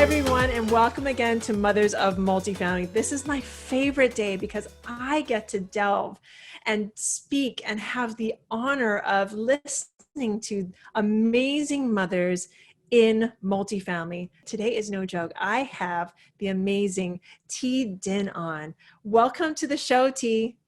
everyone, and welcome again to Mothers of Multifamily. This is my favorite day because I get to delve and speak and have the honor of listening to amazing mothers in multifamily. Today is no joke. I have the amazing Dinh on. Welcome to the show, T.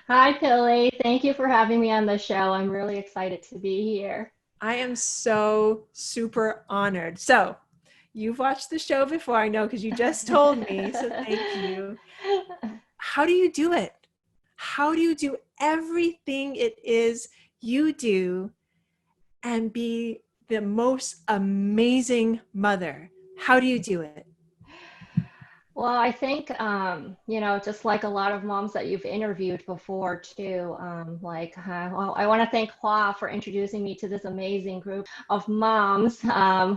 Hi, Tilly. Thank you for having me on the show. I'm really excited to be here. I am so super honored. So, you've watched the show before, I know, because you just told me. So, thank you. How do you do it? How do you do everything it is you do and be the most amazing mother? How do you do it? Well, I think, just like a lot of moms that you've interviewed before too, well, I want to thank Hua for introducing me to this amazing group of moms who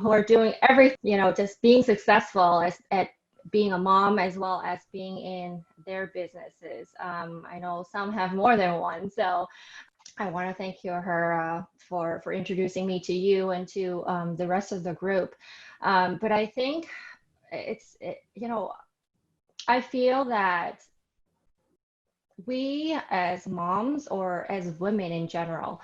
are doing everything, just being successful at being a mom as well as being in their businesses. I know some have more than one, so I want to thank her for introducing me to you and to the rest of the group. But I think I feel that we as moms or as women in general,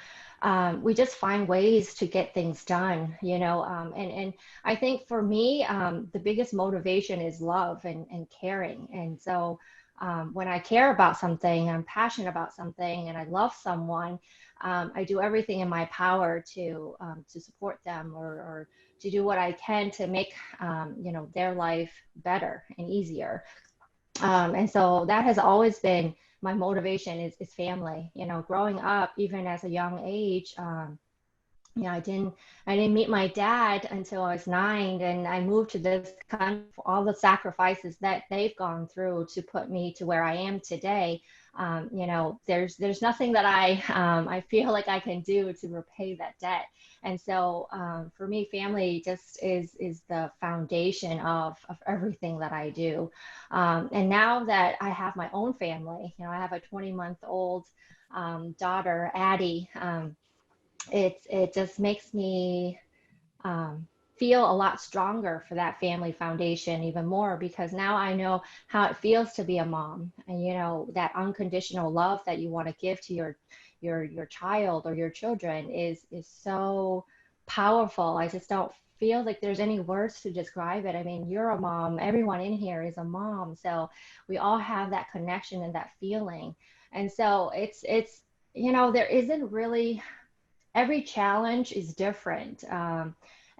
we just find ways to get things done, and I think for me, the biggest motivation is love and caring. And so when I care about something, I'm passionate about something, and I love someone, I do everything in my power to support them or to do what I can to make their life better and easier. And so that has always been my motivation is family. Growing up, even as a young age, I didn't meet my dad until I was 9, and I moved to this country for all the sacrifices that they've gone through to put me to where I am today. There's nothing that I feel like I can do to repay that debt. And so for me, family just is the foundation of everything that I do. And now that I have my own family, I have a 20-month-old daughter, Addie. It just makes me feel a lot stronger for that family foundation even more, because now I know how it feels to be a mom, and that unconditional love that you want to give to your child or your children is so powerful. I just don't feel like there's any words to describe it. I mean, you're a mom, everyone in here is a mom, so we all have that connection and that feeling. And so it's there isn't really, every challenge is different.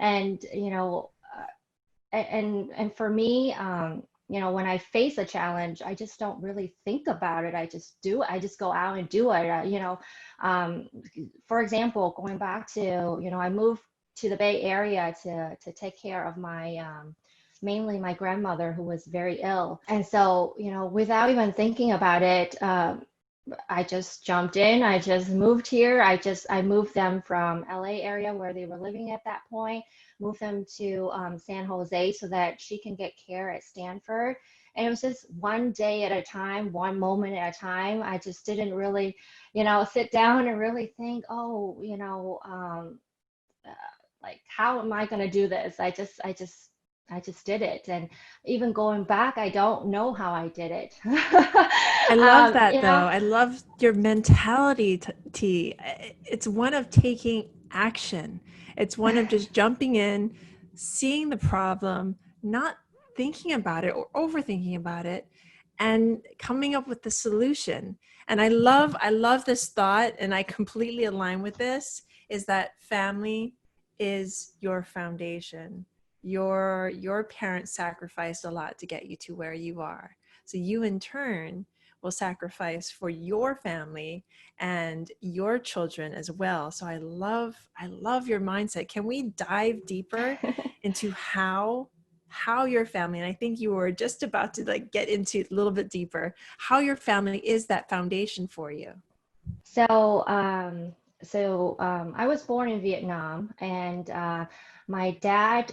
And and for me, when I face a challenge, I just don't really think about it. I just do it. I just go out and do it. For example, going back to, I moved to the Bay Area to take care of my mainly my grandmother, who was very ill. And so, without even thinking about it, I just jumped in. I just moved here. I moved them from LA area where they were living at that point, moved them to San Jose so that she can get care at Stanford. And it was just one day at a time, one moment at a time. I just didn't really, sit down and really think, oh, uh, like, how am I going to do this? I just did it. And even going back, I don't know how I did it. I love that You know, though. I love your mentality, T. It's one of taking action. It's one of just jumping in, seeing the problem, not thinking about it or overthinking about it, and coming up with the solution. And I love this thought, and I completely align with this, is that family is your foundation. Your parents sacrificed a lot to get you to where you are. So you in turn will sacrifice for your family and your children as well. So I love your mindset. Can we dive deeper into how your family, and I think you were just about to like get into a little bit deeper, how your family is that foundation for you? so, I was born in Vietnam, and my dad,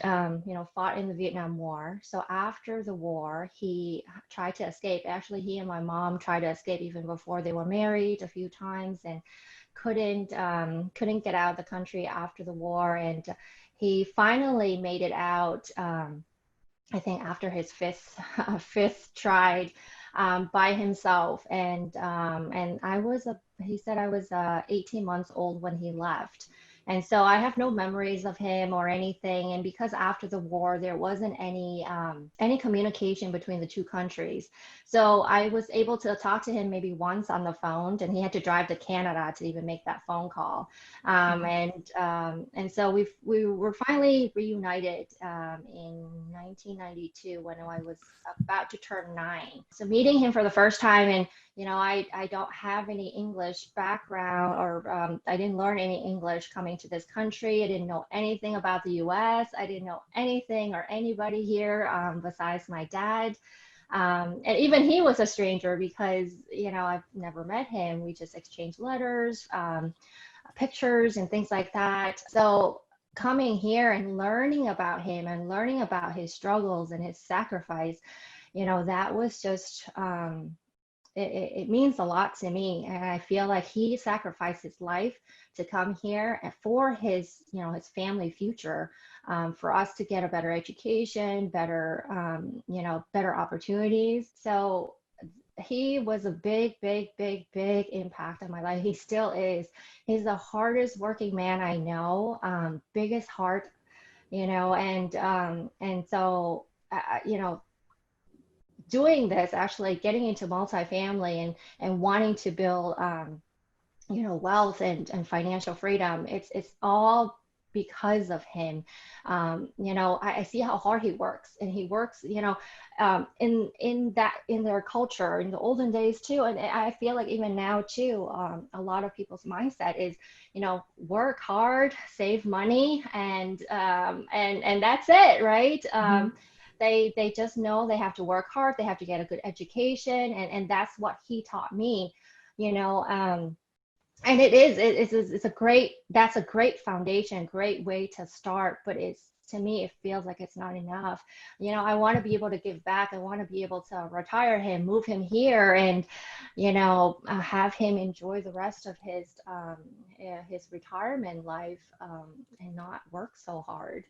fought in the Vietnam War. So after the war, he tried to escape. Actually, he and my mom tried to escape even before they were married a few times, and couldn't get out of the country after the war. And he finally made it out. I think after his fifth fifth try by himself, and he said I was 18 months old when he left. And so I have no memories of him or anything. And because after the war, there wasn't any communication between the two countries. So I was able to talk to him maybe once on the phone, and he had to drive to Canada to even make that phone call. And so we were finally reunited in 1992 when I was about to turn 9. So meeting him for the first time, and I don't have any English background, or I didn't learn any English coming to this country. I didn't know anything about the US. I didn't know anything or anybody here besides my dad. And even he was a stranger because, I've never met him. We just exchanged letters, pictures, and things like that. So coming here and learning about him and learning about his struggles and his sacrifice, that was just, it means a lot to me. And I feel like he sacrificed his life to come here and for his family future, for us to get a better education, better opportunities. So he was a big, big, big, big impact on my life. He still is. He's the hardest working man I know, biggest heart, and so, doing this, actually getting into multifamily and wanting to build, wealth and financial freedom, it's all because of him. I see how hard he works, and he works, in their culture in the olden days too, and I feel like even now too, a lot of people's mindset is, work hard, save money, and that's it, right? They just know they have to work hard, they have to get a good education, and that's what he taught me, you know. And that's a great foundation, great way to start, but to me, it feels like it's not enough. I want to be able to give back. I want to be able to retire him, move him here, and have him enjoy the rest of his retirement life, and not work so hard.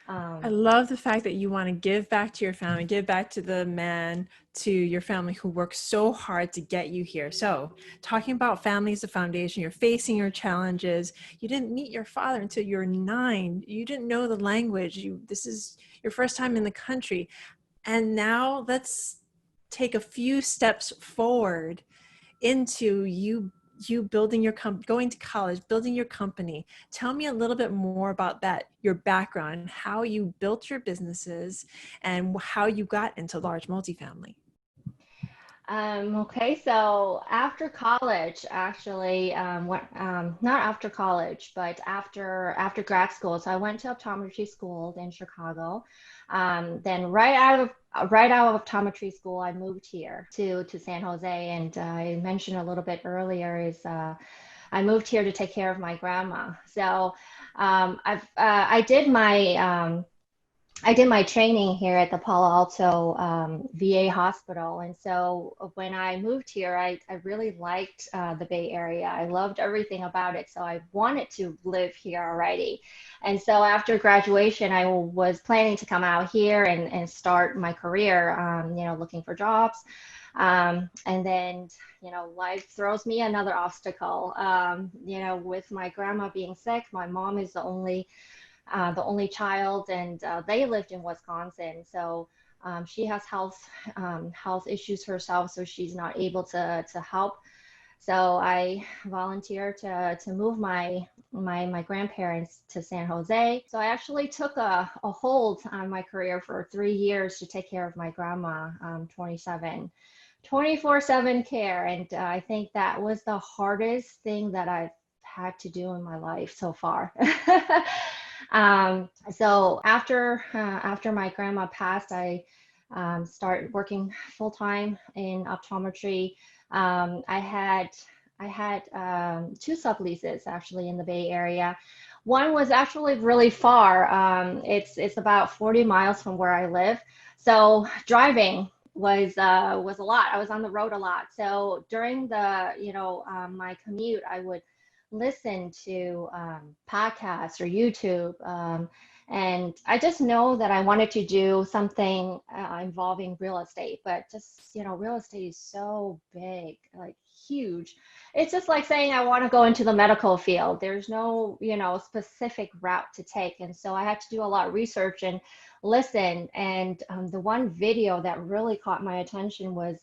I Um, love the fact that you want to give back to your family, give back to the man, to your family who worked so hard to get you here. So, talking about family as a foundation, you're facing your challenges. You didn't meet your father until you were 9. You didn't know the language. This is your first time in the country. And now let's take a few steps forward into you building going to college, building your company. Tell me a little bit more about that, your background, how you built your businesses, and how you got into large multifamily. okay, so after college, actually, not after college, but after grad school. So I went to optometry school in Chicago. Then right out of optometry school, I moved here to San Jose, and I mentioned a little bit earlier is I moved here to take care of my grandma. So I did my training here at the Palo Alto VA hospital. And so when I moved here, I really liked the Bay Area. I loved everything about it. So I wanted to live here already. And so after graduation, I was planning to come out here and start my career, looking for jobs. And then, life throws me another obstacle. With my grandma being sick, my mom is the only child, and they lived in Wisconsin. So she has health issues herself, so she's not able to help. So I volunteered to move my grandparents to San Jose. So I actually took a hold on my career for 3 years to take care of my grandma, 24/7 care. And I think that was the hardest thing that I've had to do in my life so far. So after my grandma passed, I started working full time in optometry. I had two subleases actually in the Bay Area. One was actually really far. It's about 40 miles from where I live. So driving was a lot. I was on the road a lot. So during my commute, I would listen to podcasts or YouTube. And I just know that I wanted to do something involving real estate, but just, real estate is so big, like huge. It's just like saying I want to go into the medical field. There's no, specific route to take. And so I had to do a lot of research and listen. And the one video that really caught my attention was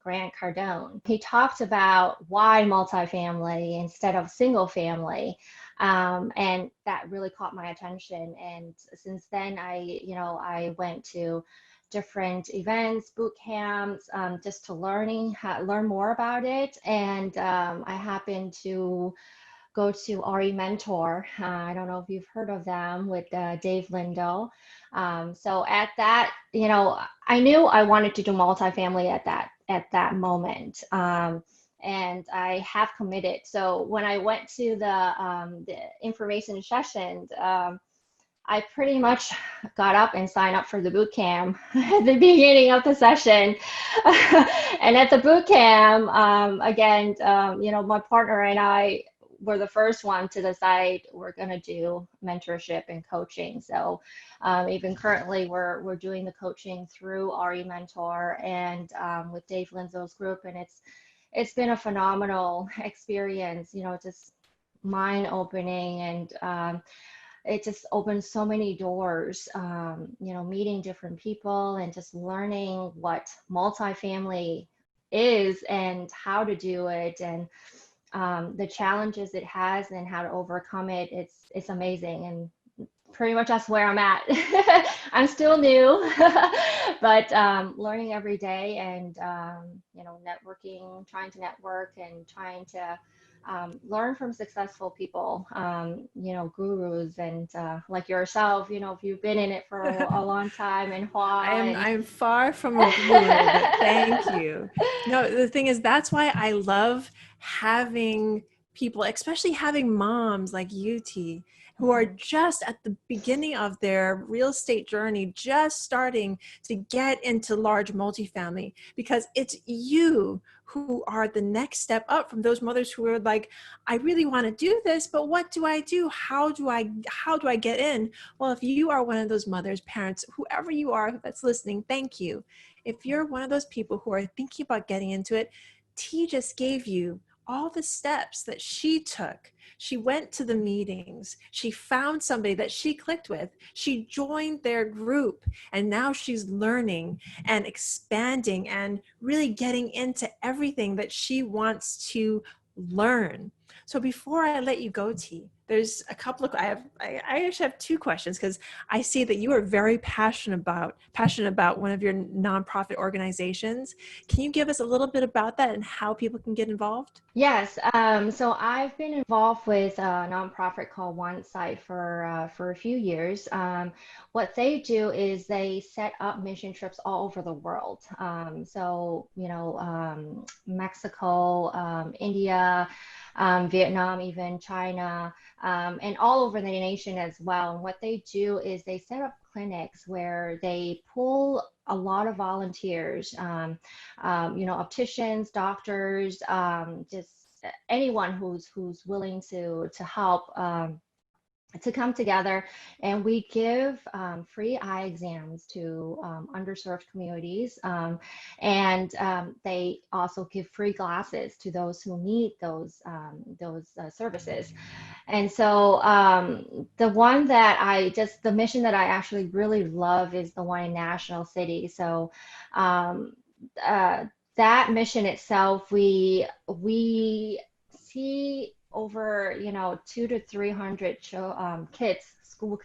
Grant Cardone. He talked about why multifamily instead of single family. And that really caught my attention. And since then, I went to different events, boot camps, just to learn more about it. And I happened to go to RE Mentor. I don't know if you've heard of them, with Dave Lindo. So at that, I knew I wanted to do multifamily at that moment. And I have committed. So when I went to the information sessions, I pretty much got up and signed up for the boot camp at the beginning of the session. And at the boot camp, again, my partner and I were the first one to decide we're going to do mentorship and coaching. So even currently, we're doing the coaching through RE Mentor and with Dave Linzo's group, and it's been a phenomenal experience. Just mind opening, and it just opens so many doors, meeting different people and just learning what multifamily is and how to do it, and the challenges it has and how to overcome it. It's amazing. And pretty much that's where I'm at. I'm still new, but learning every day, and networking, trying to network and trying to learn from successful people, gurus, and like yourself, if you've been in it for a long time, and why. I'm far from a guru, but thank you. No, the thing is, that's why I love having people, especially having moms like you, T, who are just at the beginning of their real estate journey, just starting to get into large multifamily, because it's you who are the next step up from those mothers who are like, I really want to do this, but what do I do? How do I get in? Well, if you are one of those mothers, parents, whoever you are that's listening, thank you. If you're one of those people who are thinking about getting into it, T just gave you all the steps that she took. She went to the meetings. She found somebody that she clicked with. She joined their group, and now she's learning and expanding and really getting into everything that she wants to learn. So before I let you go, T, there's a couple of, I actually have two questions, because I see that you are very passionate about one of your nonprofit organizations. Can you give us a little bit about that and how people can get involved? Yes. So I've been involved with a nonprofit called One Site for a few years. What they do is they set up mission trips all over the world. Mexico, India, Vietnam, even China, and all over the nation as well. And what they do is they set up clinics where they pull a lot of volunteers, opticians, doctors, just anyone who's willing to help. To come together, and we give free eye exams to underserved communities, and they also give free glasses to those who need those services. And so the mission that I actually really love is the one in National City. So that mission itself, we see over 200 to 300 kids, school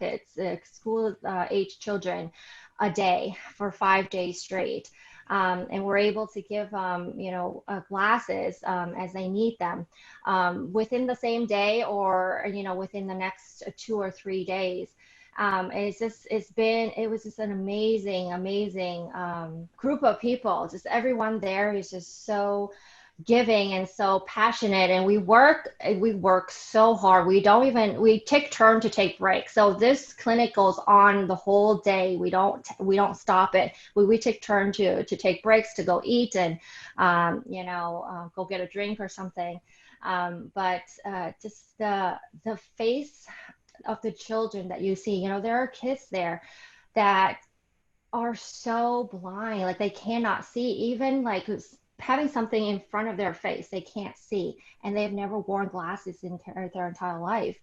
age children a day for 5 days straight, and we're able to give glasses as they need them within the same day, or within the next 2 or 3 days. And it was just an amazing group of people. Just everyone there is just so giving and so passionate, and we work so hard. We take turn to take breaks. So this clinic goes on the whole day. We don't stop it. We take turn to take breaks, to go eat and go get a drink or something. But just the face of the children that you see, there are kids there that are so blind, like they cannot see, even like having something in front of their face, they can't see, and they've never worn glasses in their entire life.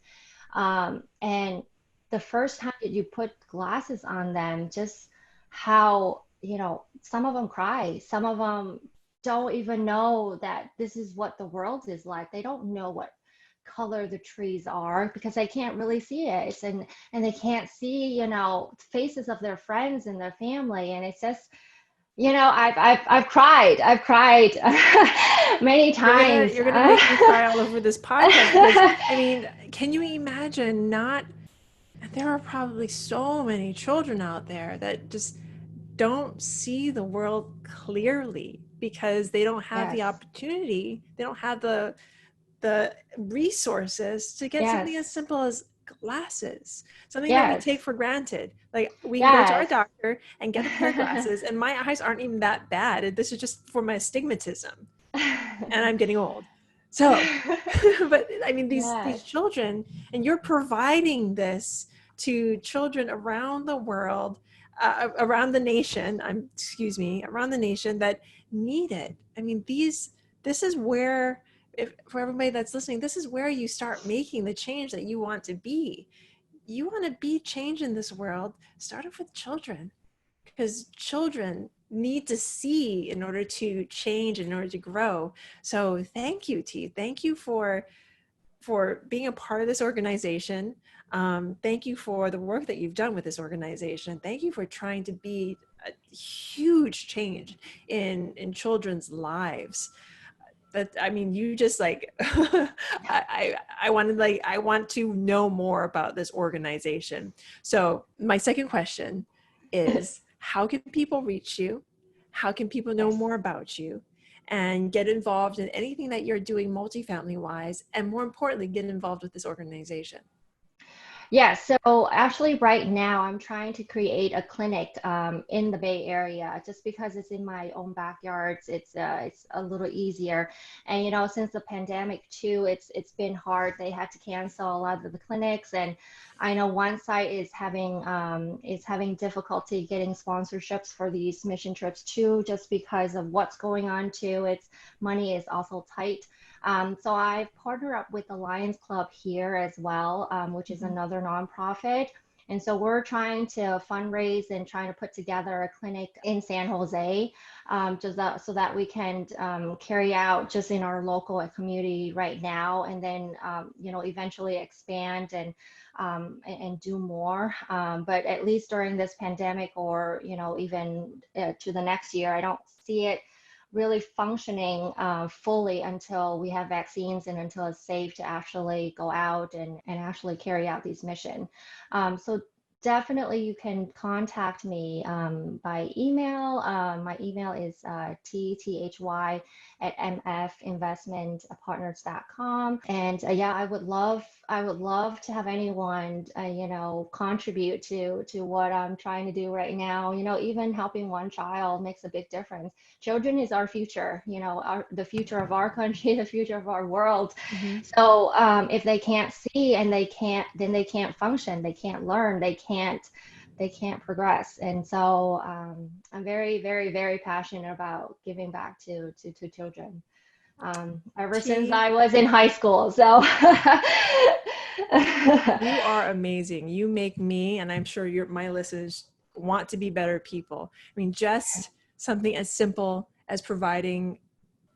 And the first time that you put glasses on them, just how, some of them cry, some of them don't even know that this is what the world is like. They don't know what color the trees are because they can't really see it, and they can't see, faces of their friends and their family. And it's just, I've cried many times. You're gonna make me cry all over this podcast because I mean, can you imagine not there are probably so many children out there that just don't see the world clearly because they don't have the Yes, opportunity, they don't have the resources to get something as yes, simple as glasses, something that we take yes, for granted. Like we can go to our yes. doctor and get a pair of glasses, and my eyes aren't even that bad. This is just for my astigmatism, and I'm getting old. So, but I mean, these Yes, children, and you're providing this to children around the world, around the nation. Excuse me, around the nation that need it. I mean, this is where, if, for everybody that's listening, this is where you start making the change that you want to be. You want to be change in this world. Start off with children, because children need to see in order to change, in order to grow. So thank you, T. Thank you for being a part of this organization. Thank you for the work that you've done with this organization. Thank you for trying to be a huge change in children's lives. But I mean, you just like I want to know more about this organization. So my second question is, how can people reach you? How can people know yes. more about you and get involved in anything that you're doing multifamily wise, and more importantly, get involved with this organization? Yeah, so actually, right now, I'm trying to create a clinic in the Bay Area just because it's in my own backyards. It's a little easier, and since the pandemic too, it's been hard. They had to cancel a lot of the clinics, and I know one site is having difficulty getting sponsorships for these mission trips too, just because of what's going on too. It's money is also tight. So I've partnered up with the Lions Club here as well, which is Mhm. another nonprofit. And so we're trying to fundraise and trying to put together a clinic in San Jose, so that we can carry out just in our local community right now, and then eventually expand and do more. But at least during this pandemic, or even to the next year, I don't see it really functioning fully until we have vaccines and until it's safe to actually go out and actually carry out these missions. So definitely you can contact me by email. My email is tty@mfinvestmentpartners.com. And yeah, I would love to have anyone, contribute to what I'm trying to do right now. Even helping one child makes a big difference. Children is our future, the future of our country, the future of our world. Mhm. So if they can't see and then they can't function, they can't learn, they can't progress. And so I'm very, very, very passionate about giving back to children. Ever since T, I was in high school. So you are amazing. You make me, and I'm sure my listeners want to be better people. I mean, just something as simple as providing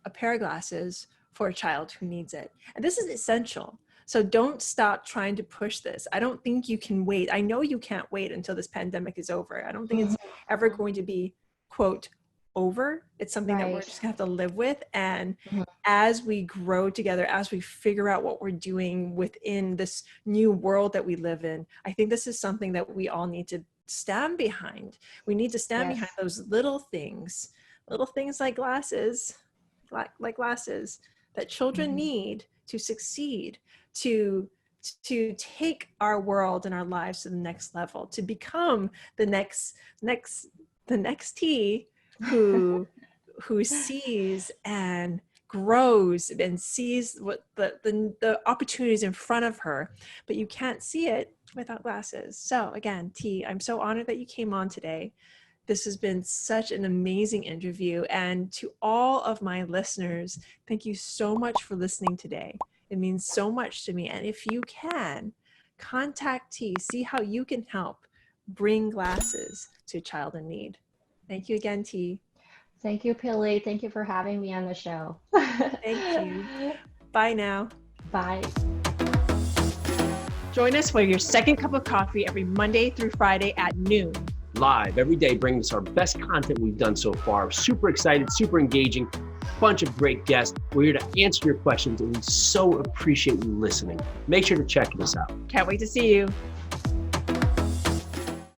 a pair of glasses for a child who needs it. And this is essential. So don't stop trying to push this. I don't think you can wait. I know you can't wait until this pandemic is over. I don't think Mhm. it's ever going to be, quote, over. It's something that we're Right. just gonna have to live with. And Mhm. as we grow together, as we figure out what we're doing within this new world that we live in, I think this is something that we all need to stand behind. We need to stand behind Yes. those little things like glasses, like glasses that children Mhm. need to succeed, to to take our world and our lives to the next level, to become the next the next T who sees and grows and sees what the opportunities in front of her, but you can't see it without glasses. So again, T, I'm so honored that you came on today. This has been such an amazing interview. And to all of my listeners, thank you so much for listening today. It means so much to me. And if you can, contact T, see how you can help bring glasses to a child in need. Thank you again, T. Thank you, Pili. Thank you for having me on the show. Thank you. Bye now. Bye. Join us for your second cup of coffee every Monday through Friday at noon. Live every day, bringing us our best content we've done so far. Super excited, super engaging, bunch of great guests. We're here to answer your questions, and we so appreciate you listening. Make sure to check us out. Can't wait to see you.